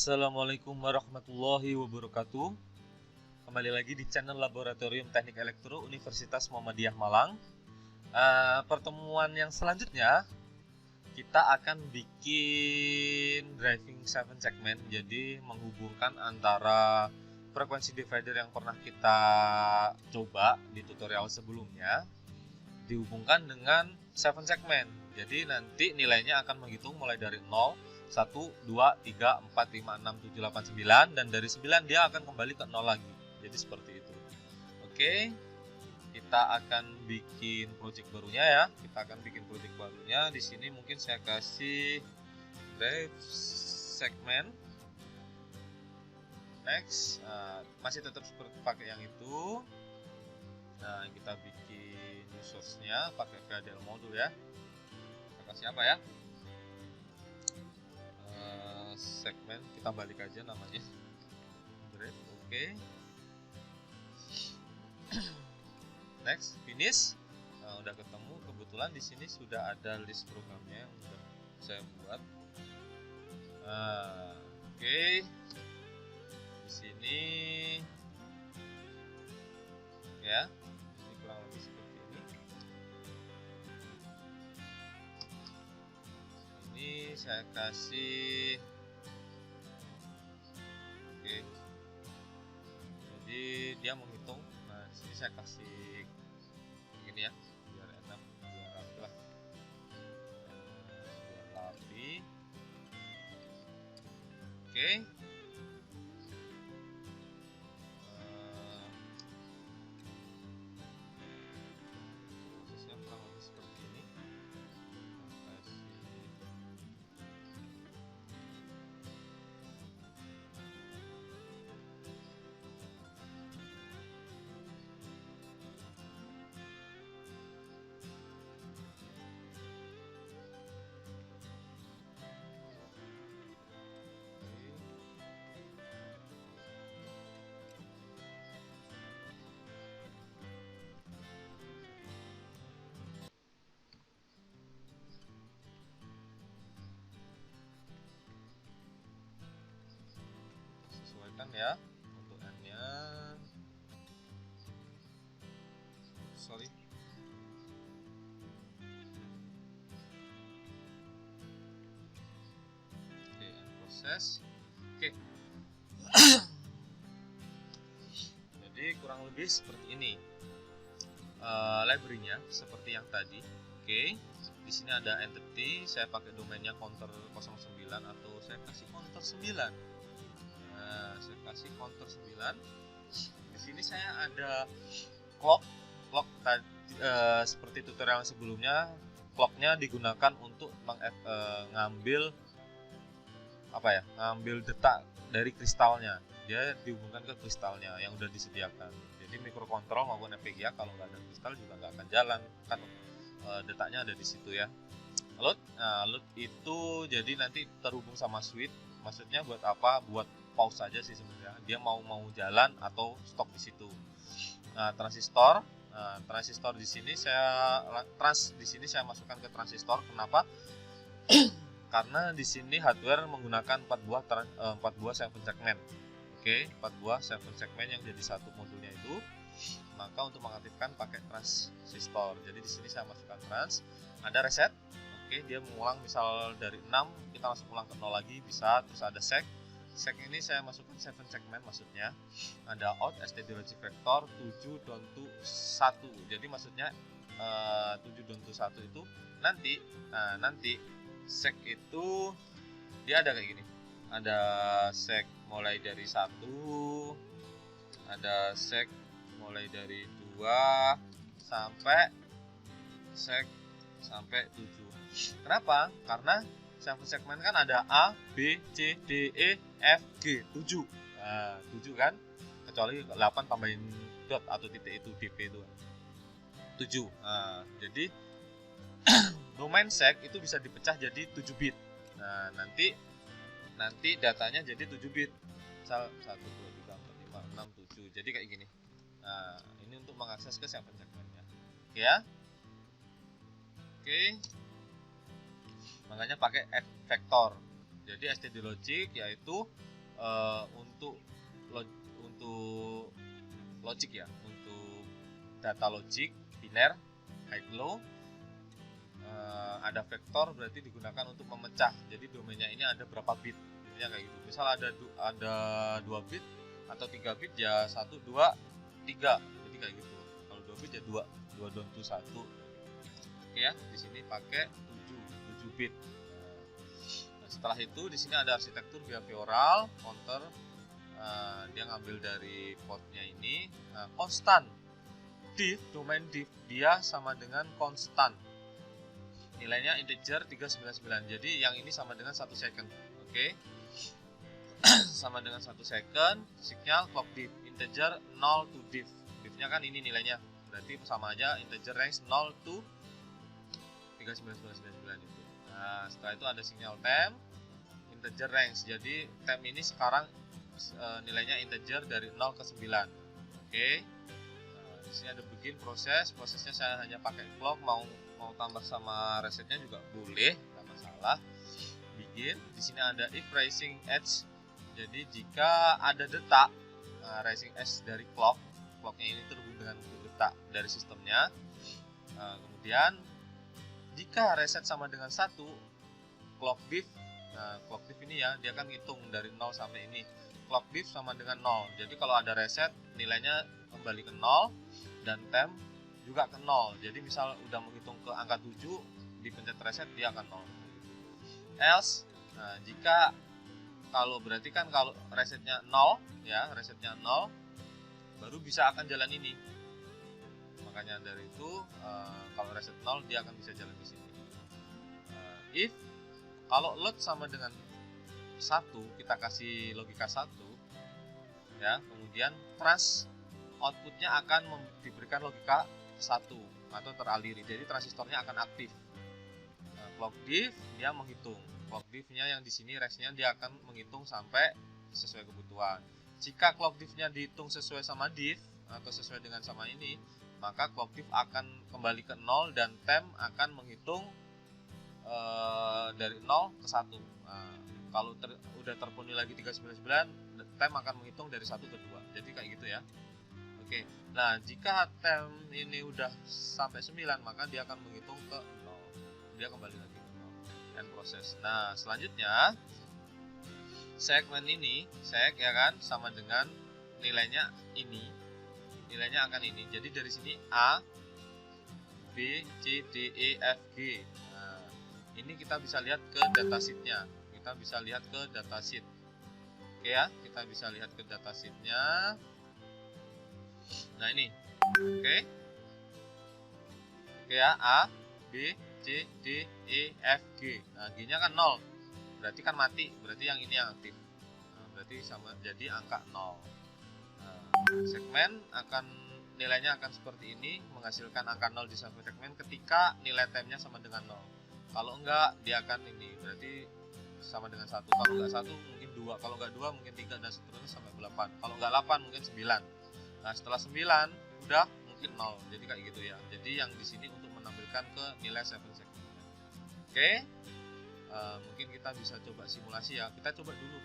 Assalamualaikum warahmatullahi wabarakatuh. Kembali lagi di channel Laboratorium Teknik Elektro Universitas Muhammadiyah Malang. Pertemuan yang selanjutnya kita akan bikin driving 7 segment. Jadi menghubungkan antara frekuensi divider yang pernah kita coba di tutorial sebelumnya dihubungkan dengan 7 segment. Jadi nanti nilainya akan menghitung mulai dari 0, 1, 2, 3, 4, 5, 6, 7, 8, 9, dan dari 9 dia akan kembali ke 0 lagi. Jadi seperti itu. Oke, kita akan bikin project barunya ya. Kita akan bikin project barunya. Di sini mungkin saya kasih drive segment. Next, masih tetap seperti pakai yang itu. Nah, kita bikin new source-nya pakai VHDL modul ya. Kita kasih apa ya? Segmen, kita balik aja namanya. Drive, oke. Next, finish. Udah ketemu. Kebetulan di sini sudah ada list programnya yang udah saya buat. Oke. Di sini ya. Ini kurang lebih seperti ini. Ini saya kasih. Oke. Jadi dia menghitung. Nah, di sini saya kasih gini ya, biar enak, biar rapi lah. Biar rapi. Oke. Prosesnya kurang lebih seperti ini. Kasih. Sesuaikan ya untuk n-nya. Sorry. Oke, end proses. Oke. Jadi kurang lebih seperti ini. Library-nya seperti yang tadi. Oke. Di sini ada entity, saya pakai domainnya counter 09 atau saya kasih counter 9. Nah, saya kasih counter 9. Di sini saya ada clock tadi seperti tutorial sebelumnya. Clocknya digunakan untuk ngambil ngambil detak dari kristalnya. Dia dihubungkan ke kristalnya yang udah disediakan. Jadi microcontrol maupun FPGA kalau nggak ada kristal juga nggak akan jalan, kan detaknya ada di situ ya. Load, load itu jadi nanti terhubung sama switch. Maksudnya buat apa? Buat pause saja sih sebenarnya. Dia mau jalan atau stop di situ. Nah, transistor. Transistor di sini saya masukkan ke transistor. Kenapa? Karena di sini hardware menggunakan 4 buah 7 segmen. Oke, 4 buah 7 segmen yang jadi satu modulnya itu. Maka untuk mengaktifkan pakai transistor. Jadi di sini saya masukkan trans. Ada reset. Oke, dia mengulang misal dari 6 kita langsung ulang ke 0 lagi bisa. Terus ada sec. Sec ini saya masukkan 7 segmen maksudnya. Ada out std logic vector 7 down to 1. Jadi maksudnya 7 down to 1 itu nanti sec itu dia ada kayak gini. Ada sec mulai dari 1, ada sec mulai dari 2 sampai sec sampai 7. Kenapa? Karena 7 segmen kan ada A, B, C, D, E, F, G, 7. Nah, 7 kan? Kecuali 8 tambahin dot atau titik itu DP itu. 7. Nah, jadi domain sec itu bisa dipecah jadi 7 bit. Nah, nanti datanya jadi 7 bit. Misal 1 2 3 4 5 6 7. Jadi kayak gini. Nah, ini untuk mengakses ke 7 segmennya. Oke ya? Oke. Makanya pakai vektor. Jadi std logic yaitu untuk logic ya, untuk data logic biner high low, ada vektor berarti digunakan untuk memecah. Jadi domainnya ini ada berapa bit, ya kayak gitu. Misal ada 2 bit atau 3 bit ya 1 2 3. Jadi kayak gitu. Kalau 2 bit ya 2 down to 1. Oke ya, di sini pakai 7 bit. Nah, setelah itu di sini ada arsitektur behavioral counter. Dia ngambil dari portnya ini. Konstan div, domain div dia sama dengan konstan, nilainya integer 399. Jadi yang ini sama dengan 1 second. Oke. Sama dengan 1 second. Signal clock div, integer 0 to div. Divnya kan ini nilainya, berarti sama aja integer range 0 to 39999 itu. Nah, setelah itu ada signal temp, integer range. Jadi temp ini sekarang nilainya integer dari 0 ke 9. Oke. Nah, di sini ada begin prosesnya saya hanya pakai clock, mau tambah sama resetnya juga boleh, nggak masalah. Begin. Di sini ada if rising edge. Jadi jika ada detak rising edge dari clocknya ini terhubung dengan detak dari sistemnya. Kemudian jika reset sama dengan 1, clock div. Nah, clock div ini ya, dia akan ngitung dari 0 sampai ini. Clock div sama dengan 0. Jadi kalau ada reset, nilainya kembali ke 0 dan temp juga ke 0. Jadi misal udah menghitung ke angka 7, dipencet reset dia akan 0. Else, nah jika berarti kan kalau resetnya 0 ya, resetnya 0 baru bisa akan jalan ini. Makanya dari itu kalau reset 0 dia akan bisa jalan di sini. If kalau load sama dengan 1, kita kasih logika 1 ya, kemudian trans outputnya akan diberikan logika 1 atau teraliri, jadi transistornya akan aktif. Clock div dia menghitung, clock divnya yang di sini range-nya dia akan menghitung sampai sesuai kebutuhan. Jika clock divnya dihitung sesuai sama div atau sesuai dengan sama ini, maka clock div akan kembali ke 0 dan temp akan menghitung dari 0 ke 1. Nah, kalau udah terpenuhi lagi 399, temp akan menghitung dari 1 ke 2. Jadi kayak gitu ya. Oke. Nah, jika temp ini udah sampai 9, maka dia akan menghitung ke 0. Dia kembali lagi ke 0. End proses. Nah, selanjutnya segmen ini, ya kan, sama dengan nilainya ini. Nilainya akan ini. Jadi dari sini A, B, C, D, E, F, G. Nah, ini kita bisa lihat ke datasheetnya. Kita bisa lihat ke datasheet. Oke ya, kita bisa lihat ke datasheetnya. Nah ini, oke ya, A, B, C, D, E, F, G. Nah G-nya kan 0, berarti kan mati, berarti yang ini yang aktif. Nah, berarti sama jadi angka 0. Nah, segmen nilainya akan seperti ini, menghasilkan angka 0 di satu segmen ketika nilai temnya sama dengan 0. Kalau enggak, dia akan ini, berarti sama dengan 1. Kalau enggak 1 mungkin 2, kalau enggak 2 mungkin 3 dan seterusnya sampai 8. Kalau enggak 8 mungkin 9. Nah, setelah 9 udah mungkin 0. Jadi kayak gitu ya. Jadi yang di sini untuk menampilkan ke nilai 7 segmen. Oke. Mungkin kita bisa coba simulasi ya. Kita coba dulu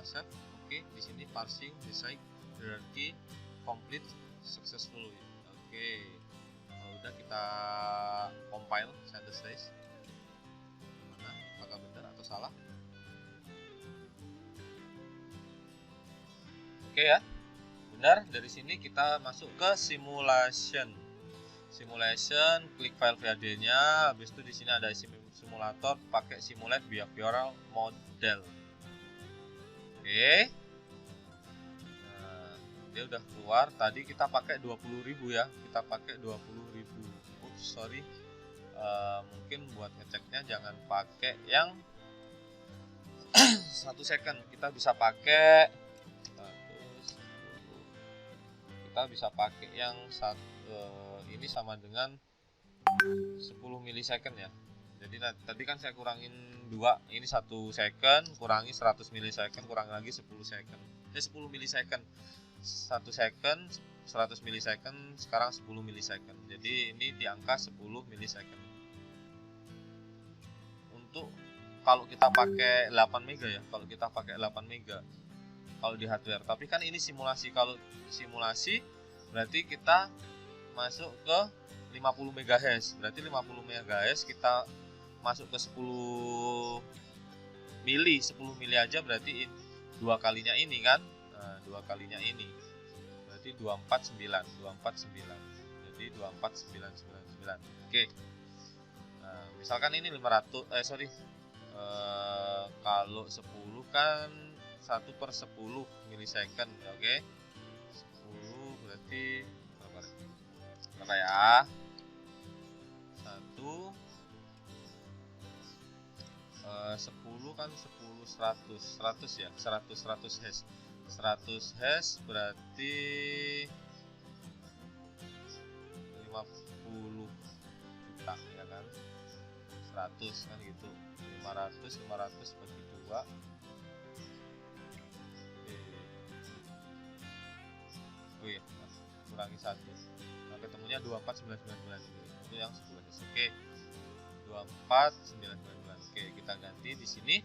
save. Oke, di sini parsing, decide, hierarchy, complete, successfully. Oke. Udah kita compile synthesize. Gimana? Apakah benar atau salah? Oke ya. Benar, dari sini kita masuk ke simulation. Klik file VHD-nya, habis itu di sini ada simulator, pakai simulate behavioral model. Oke. Nah, dia udah keluar. Tadi kita pakai 20.000 ya. Kita pakai 20.000. Oops, sorry. Mungkin buat ngeceknya jangan pakai yang 1 second. Kita bisa pakai yang ini sama dengan 10 milisecond ya. Jadi tadi kan saya kurangin 2, ini 1 second, kurangi 100 milisecond, kurang lagi 10 second. 10 milisecond. 1 second 100 milisecond, sekarang 10 milisecond. Jadi ini di angka 10 milisecond. Untuk kalau kita pakai 8 mega ya, kalau kita pakai 8 mega kalau di hardware. Tapi kan ini simulasi. Kalau simulasi berarti kita masuk ke 50 MHz. Berarti 50 MHz kita masuk ke 10 mili aja, berarti dua kalinya ini kan. Nah, dua kalinya ini berarti 249. Jadi 24999. Oke. Nah, misalkan ini 500 kalau 10 kan 1/10 milisecond, oke. 10 berarti berapa ya? 10 kan 10 100 ya, 100 Hz. 100 Hz berarti 50 juta ya kan. 100 kan gitu. 500 bagi 2. Oh iya, kurangi 1. Nah, ketemunya 24999 itu yang 10 Hz. Oke. 24999. Oke, kita ganti di sini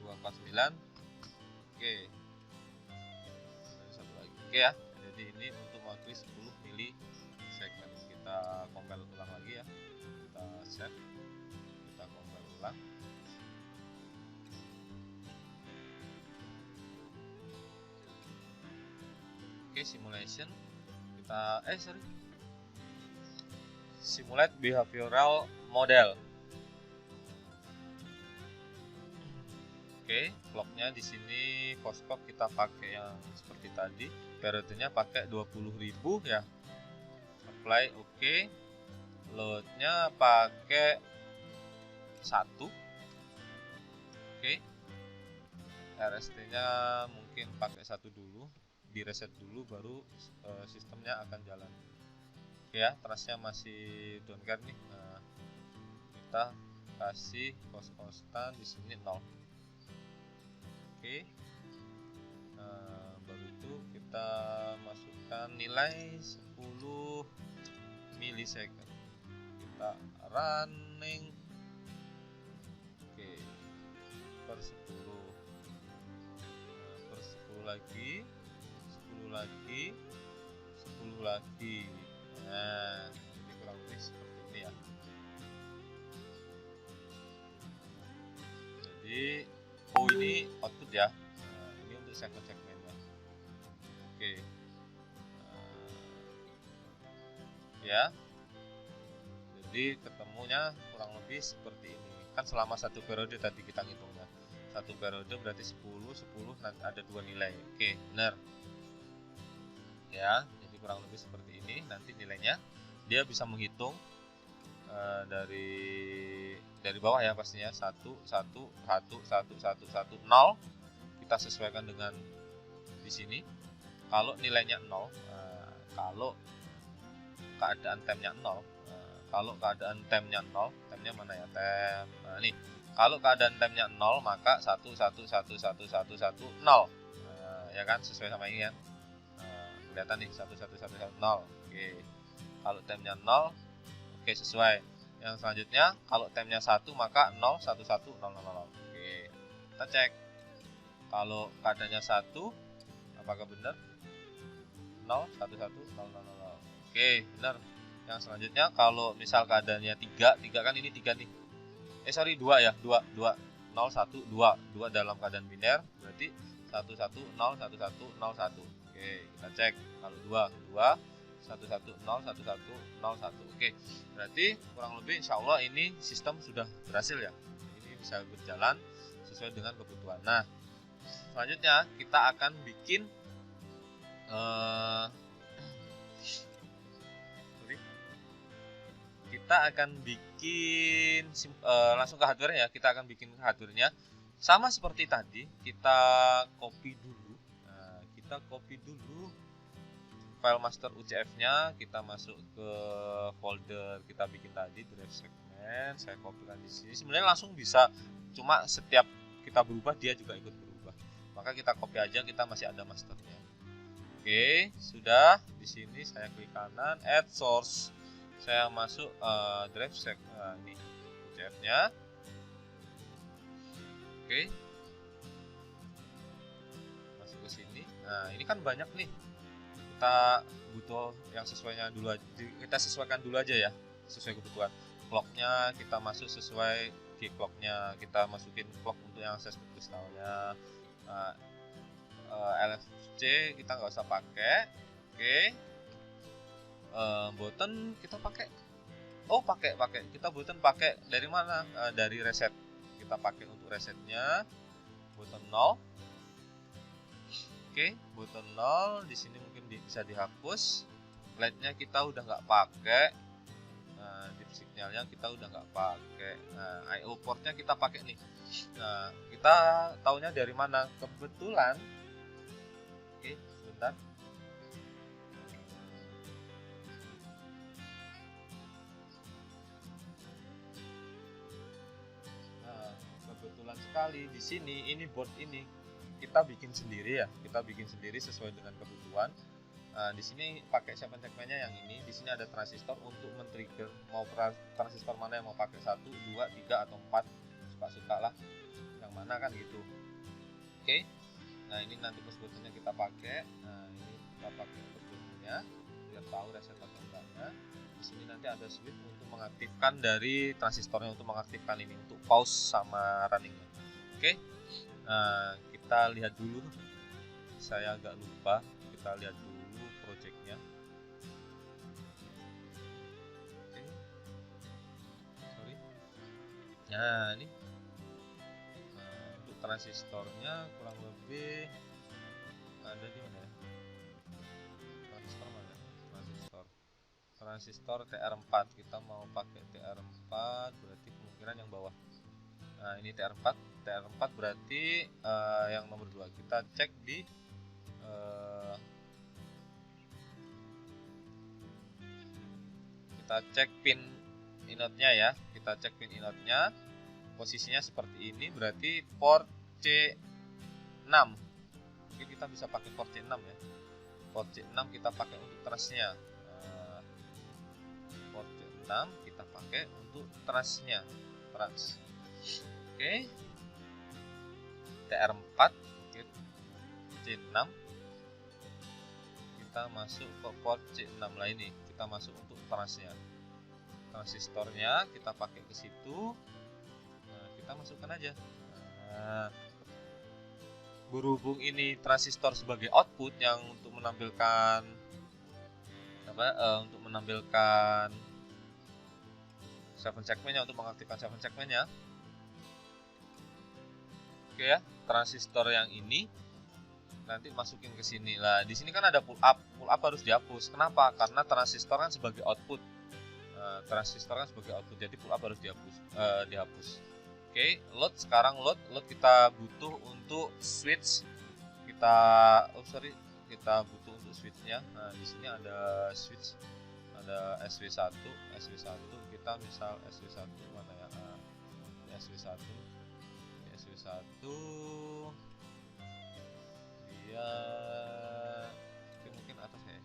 249. Oke. Satu lagi. Oke ya. Jadi ini untuk mewakili 10 milisecond. Kita compile ulang lagi ya. Kita save. Kita compile ulang. Oke, simulation. Kita simulate behavioral model. Oke, clocknya di sini Foxclock kita pakai yang seperti tadi. Periodenya pakai 20.000 ya. Apply oke. Loadnya pakai 1. Oke. RST-nya mungkin pakai 1 dulu. Di reset dulu baru sistemnya akan jalan. Oke ya, trustnya masih don't care nih. Nah, kita kasih kos-kostan di sini 0. Oke. Nah, baru itu kita masukkan nilai 10 milisecond. Kita running. Oke. Per 10. Nah, per 10 lagi. 10 lagi. Nah, jadi kurang lebih seperti ini ya. Jadi ini output ya. Nah, ini untuk segmennya. Oke. Ya. Jadi ketemunya kurang lebih seperti ini. Kan selama satu periode tadi kita ngitungnya. Satu periode berarti 10 nanti ada 2 nilai. Oke, benar. Ya, jadi kurang lebih seperti ini nanti nilainya. Dia bisa menghitung dari bawah ya pastinya 1 1 1 1 1 1 0. Kita sesuaikan dengan di sini. Kalau nilainya 0, kalau keadaan temnya 0, kalau keadaan temnya 0, temnya mana ya, tem. Nah, nih. Kalau keadaan temnya 0, maka 1 1 1 1 1 1 0. Ya kan, sesuai sama ini kan. Kelihatan nih 1 1 1 1 0. Oke. Kalau temnya 0, oke sesuai. Yang selanjutnya kalau temnya 1 maka 0 1 1 0 0 0. Oke. Kita cek. Kalau keadaannya 1 apakah benar? 0 1 1 0 0 0. Oke, benar. Yang selanjutnya kalau misal keadaannya 3 kan ini 3 nih. 2 ya, 2 0 1 2 dalam keadaan biner berarti 1 1 0 1 1 0 1. Oke, kita cek. Kalau 2 1 1 0 1 1 0 1. Oke, berarti kurang lebih insya Allah ini sistem sudah berhasil ya. Ini bisa berjalan sesuai dengan kebutuhan. Nah, selanjutnya kita akan bikin langsung ke hardware ya. Kita akan bikin hardware-nya sama seperti tadi. Kita copy dulu. Nah, kita copy dulu file master UCF-nya, kita masuk ke folder kita bikin tadi drive segment. Saya kopikan di sini. Sebenarnya langsung bisa, cuma setiap kita berubah dia juga ikut berubah. Maka kita copy aja, kita masih ada masternya. Oke, sudah. Di sini saya klik kanan, add source. Saya masuk drive segment ini UCF-nya. Oke. Masuk ke ke sini. Nah ini kan banyak nih, kita butuh yang sesuainya dulu aja, kita sesuaikan dulu aja ya sesuai kebutuhan. Clocknya kita masuk sesuai key clocknya, kita masukin clock untuk yang akses ke kristalnya. Nah, LFC kita nggak usah pakai. Oke. Button kita pakai, pakai kita button pakai dari mana? Dari reset. Kita pakai untuk resetnya button 0. Oke, button 0 di sini mungkin bisa dihapus. Lightnya kita udah nggak pakai. Deep signalnya kita udah nggak pakai. Nah, IO portnya kita pakai nih. Nah, kita taunya dari mana? Kebetulan, oke, sebentar. Nah, kebetulan sekali di sini ini board ini kita bikin sendiri ya. Kita bikin sendiri sesuai dengan kebutuhan. Nah, di sini pakai 7 segmennya yang ini. Di sini ada transistor untuk men-trigger mau transistor mana yang mau pakai 1, 2, 3 atau 4, suka-suka lah. Yang mana kan gitu. Oke. Nah, ini nanti push buttonnya kita pakai. Nah, ini kita pakai push buttonnya biar tahu reset atau enggaknya. Di sini nanti ada switch untuk mengaktifkan dari transistornya, untuk mengaktifkan ini untuk pause sama runningnya. Oke. Nah, kita lihat dulu. Saya agak lupa. Kita lihat dulu projectnya. Oke. Sorry. Nah, ini untuk transistornya kurang lebih ada di mana ya? Transistor mana? Transistor TR4. Kita mau pakai TR4, berarti kemungkinan yang bawah. Nah, ini TR4. TR4 berarti yang nomor 2. Kita cek di kita cek pin inotnya ya. Kita cek pin inotnya. Posisinya seperti ini, berarti port C6. Mungkin kita bisa pakai port C6 ya. Port C6 kita pakai untuk trasnya. Port C6 kita pakai untuk trasnya. Trans. Oke. TR4, oke. C6. Kita masuk ke port C6 lah ini. Kita masuk untuk transnya. Transistornya kita pakai ke situ. Nah, kita masukkan aja. Nah, berhubung ini transistor sebagai output yang untuk menampilkan untuk menampilkan 7 segmennya, untuk mengaktifkan 7 segmennya. Oke ya, transistor yang ini nanti masukin ke sini lah. Di sini kan ada pull up harus dihapus. Kenapa? Karena transistor kan sebagai output. Jadi pull up harus dihapus. Oke, load sekarang load kita butuh untuk switch. Kita butuh untuk switchnya. Nah, di sini ada switch, ada SW1. Kita misal SW1 mana ya? SW1 dia mungkin atas ya.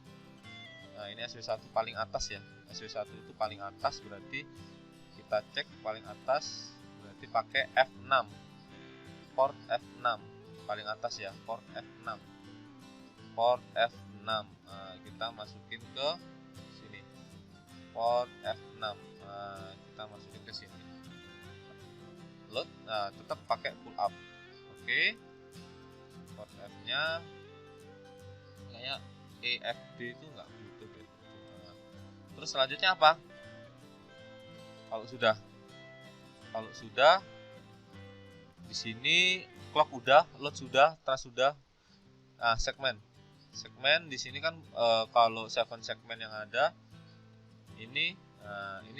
Nah, ini SW1 paling atas ya. SW1 itu paling atas, berarti kita cek paling atas berarti pakai F6. Port F6 paling atas ya, port F6. Nah, kita masukin ke sini. Port F6. Nah, kita masukin ke sini. Load, nah tetap pakai pull up. Oke. Port F-nya kayak EFD itu nggak butuh deh. Nah, terus selanjutnya apa? Kalau sudah di sini clock udah, load sudah, trans sudah. Nah, segmen di sini kan kalau 7 segmen yang ada ini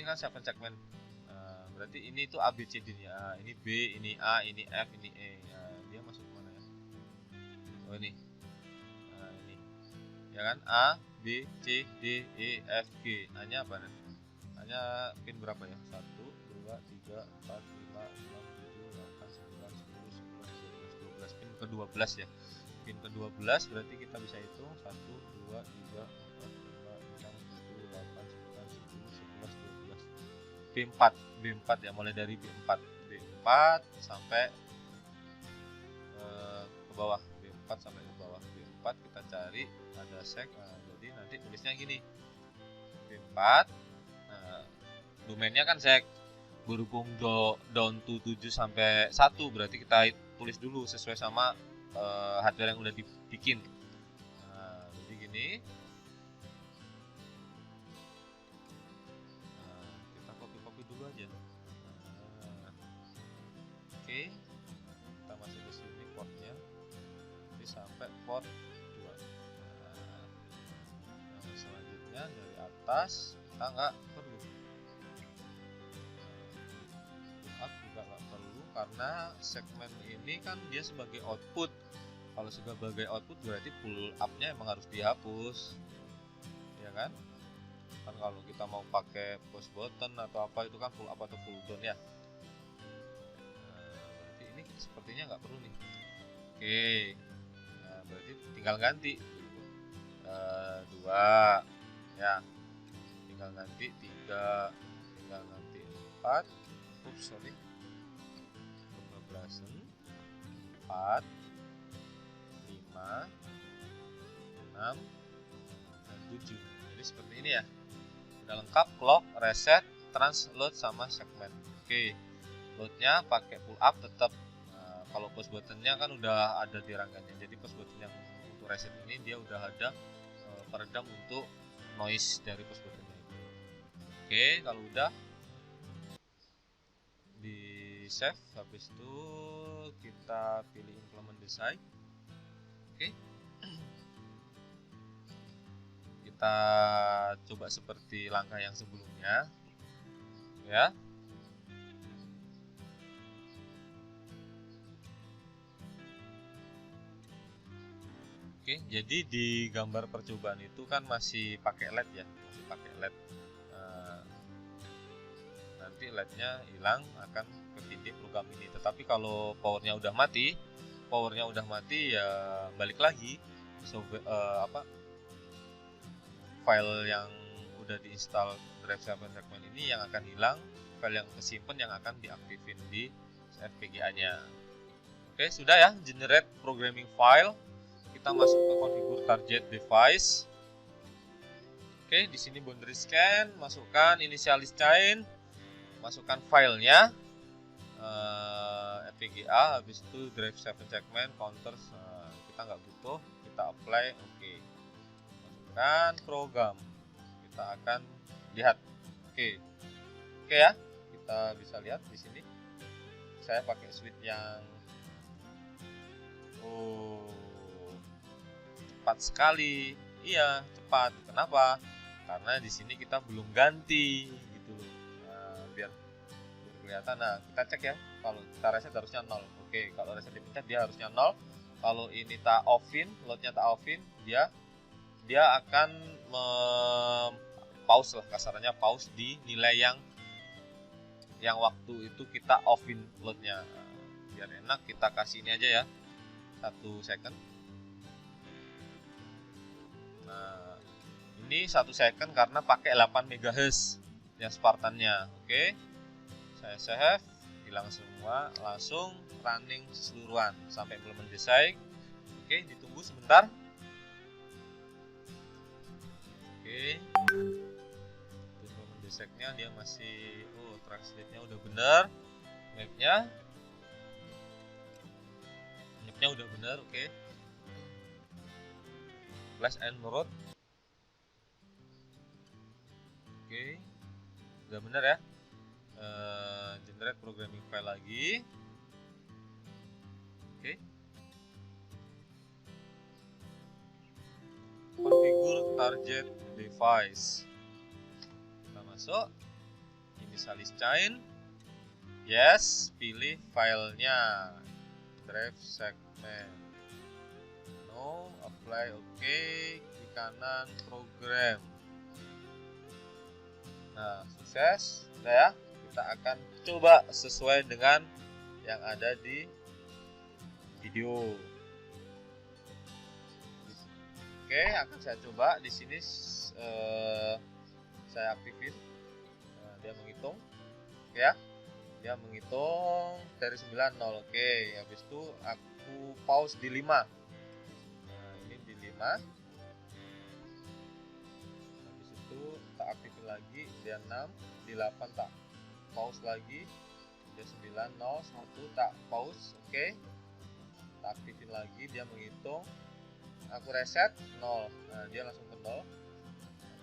kan 7 segmen. Berarti ini itu ABCD-nya. Ini B, ini A, ini F, ini E. Nah, dia masuk mana ya? Oh, ini. Nah, ini. Ya kan? A, B, C, D, E, F, G. Hanya apa nih? Hanya pin berapa ya? 1, 2, 3, 4, 5, 6, 7, 8, 9, 10, 11, 12. Pin ke-12 ya. Pin ke-12 berarti kita bisa hitung 1, 2, 3, 4, 5, 6, 7, 8, 9, 10, 11, 12. B4 ya, mulai dari B4 sampai ke bawah. B4 sampai ke bawah. cari ada sek. Nah, jadi nanti tulisnya gini v4. Nah, domainnya kan sek, berhubung down to 7 sampai 1, berarti kita tulis dulu sesuai sama hardware yang udah dibikin. Nah, jadi gini. Nah, kita copy dulu aja. Nah, oke, kita masuk ke sini portnya, jadi sampai port 2. Nah, yang selanjutnya dari atas kita nggak perlu, up juga nggak perlu, karena segmen ini kan dia sebagai output. Kalau sebagai output berarti pull up-nya emang harus dihapus, ya kan? Kan kalau kita mau pakai push button atau apa itu kan pull up atau pull down ya. Nah, berarti ini sepertinya nggak perlu nih. Oke, nah, berarti tinggal ganti 2 ya, tinggal ganti 3, tinggal ganti 4. Sorry, kebablasan 4, 5, 6, dan 7. Jadi seperti ini ya, udah lengkap clock, reset, transload, sama segmen. Oke, loadnya pakai pull up tetap. Nah, kalau push buttonnya kan udah ada di rangkanya, jadi push button yang untuk reset ini dia udah ada peredam untuk noise dari push buttonnya itu. Oke, kalau udah di save, habis itu kita pilih implement design. Oke, kita coba seperti langkah yang sebelumnya ya. Oke, jadi di gambar percobaan itu kan masih pakai LED ya, masih pakai LED. Nanti LED-nya hilang akan ketindih program ini. Tetapi kalau powernya udah mati ya balik lagi file yang udah diinstal drive 7 segment ini yang akan hilang, file yang kesimpan yang akan diaktifin di FPGA-nya. Oke, sudah ya, generate programming file. Kita masuk ke configure target device. Oke, di sini boundary scan, masukkan initialize chain, masukkan filenya FPGA, habis itu drive 7 segment counters kita nggak butuh, kita apply. Oke, masukkan program, kita akan lihat. Oke ya, kita bisa lihat di sini saya pakai switch yang cepat sekali. Iya, cepat. Kenapa? Karena di sini kita belum ganti gitu loh. Nah, biar kelihatan. Nah, kita cek ya. Kalau kita reset harusnya 0. Oke, kalau reset dipencet dia harusnya 0. Kalau ini tak offin, loadnya tak offin, dia akan pause lah, kasarannya pause di nilai yang waktu itu kita offin loadnya. Biar enak kita kasih ini aja ya, 1 second. Nah, ini 1 second karena pakai 8 MHz yang Spartannya. Oke, saya save, hilang semua, langsung running keseluruhan sampai implement design. Oke, ditunggu sebentar. Oke, implement design-nya dia masih translate-nya udah bener, mapnya udah bener. Oke, flash and road. Oke, udah bener ya. Generate programming file lagi. Oke, configure target device, kita masuk, initialize chain, yes, pilih filenya drive segment, no, apply. Oke, klik kanan program. Nah, sukses. Udah ya, kita akan coba sesuai dengan yang ada di video. Oke, akan saya coba di sini. Saya aktifin. Dia menghitung. Oke ya, dia menghitung dari 90. Oke, habis itu aku pause di 5. Nah, ini di 5. 5. Habis itu tak aktifin lagi, dia 6. Di 8 tak pause lagi, dia 9, 0, 1, tak pause. Oke, tak aktifin lagi, dia menghitung. Aku reset 0. Nah, dia langsung ke 0.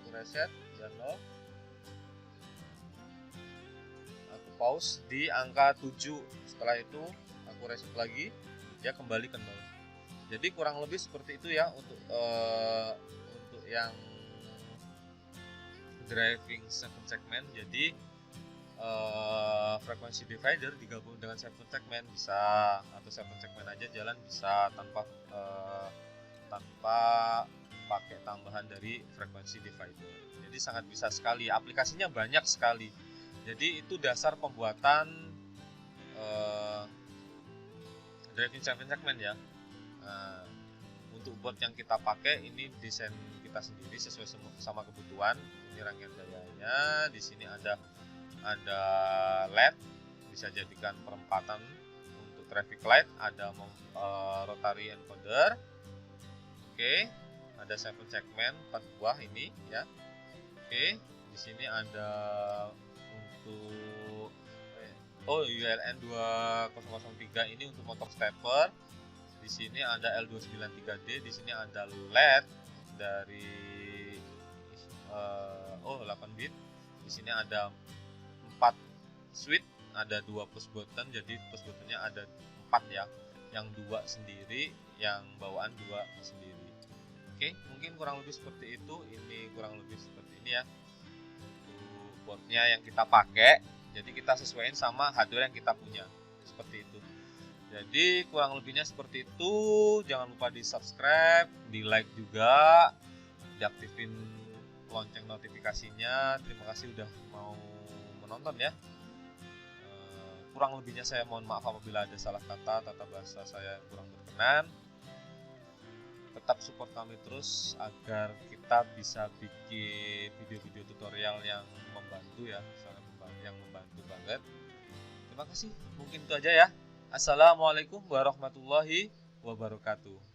Aku reset, dia 0. Aku pause di angka 7. Setelah itu aku reset lagi, dia kembali ke 0. Jadi kurang lebih seperti itu ya untuk yang driving 7 segment. Jadi frekuensi divider digabung dengan 7 segment bisa, atau 7 segment aja jalan bisa tanpa pakai tambahan dari frekuensi divider. Jadi sangat bisa sekali, aplikasinya banyak sekali. Jadi itu dasar pembuatan driving 7 segment ya. Nah, untuk board yang kita pakai ini desain kita sendiri sesuai sama kebutuhan. Ini rangkaian dayanya. Di sini ada LED, bisa jadikan perempatan untuk traffic light. Ada rotary encoder. Oke, ada 7 segment 4 buah ini ya. Oke, di sini ada untuk ULN 2003 ini untuk motor stepper. Di sini ada L293D, di sini ada LED dari 8 bit. Di sini ada 4 switch, ada 2 push button, jadi push buttonnya ada 4 ya. Yang 2 sendiri, yang bawaan 2 sendiri. Oke, mungkin kurang lebih seperti itu. Ini kurang lebih seperti ini ya. Untuk boardnya yang kita pakai, jadi kita sesuaiin sama hardware yang kita punya. Seperti itu. Jadi kurang lebihnya seperti itu. Jangan lupa di subscribe, di like juga, diaktifin lonceng notifikasinya. Terima kasih udah mau menonton ya. Kurang lebihnya saya mohon maaf apabila ada salah kata, tata bahasa saya yang kurang berkenan. Tetap support kami terus agar kita bisa bikin video-video tutorial yang membantu ya, yang membantu banget. Terima kasih, mungkin itu aja ya. Assalamualaikum warahmatullahi wabarakatuh.